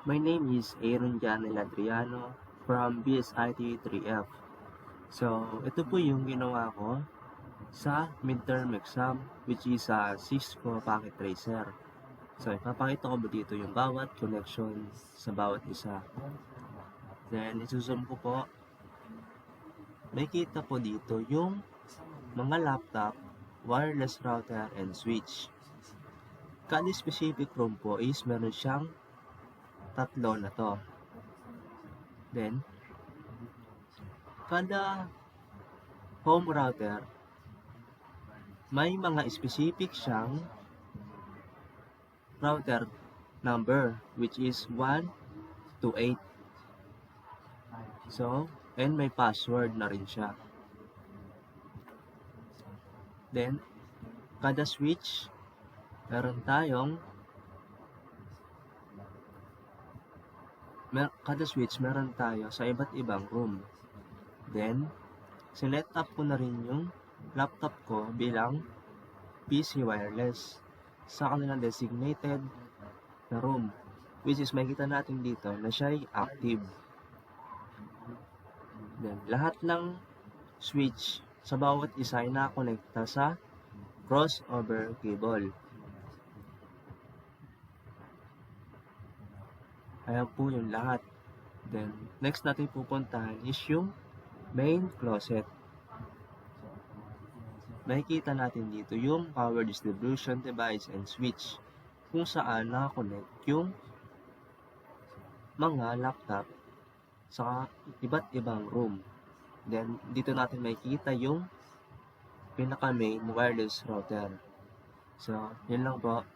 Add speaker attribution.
Speaker 1: My name is Aaron Janel Adriano from BSIT 3F. So, ito po yung ginawa ko sa midterm exam which is sa Cisco Packet Tracer. So, ipapakita ko dito yung bawat connection sa bawat isa. Then, isusum ko po. May kita po dito yung mga laptop, wireless router, and switch. Kada specific room po is meron siyang tatlo na to. Then, kada home router, may mga specific siyang router number which is 1 to 8. So, and may password na rin siya. Then, kada switch, meron tayo sa iba't ibang room. Then, sinet up ko na rin yung laptop ko bilang PC wireless sa kanilang designated na room, which is makikita natin dito na siya ay active. Then, lahat ng switch sa bawat isa ay nakakonekta sa crossover cable. Ayan po yung lahat. Then, next natin pupuntahan is yung main closet. Makikita natin dito yung power distribution device and switch kung saan nakakonect yung mga laptop sa iba't ibang room. Then, dito natin makikita yung pinaka main wireless router. So, yun lang po.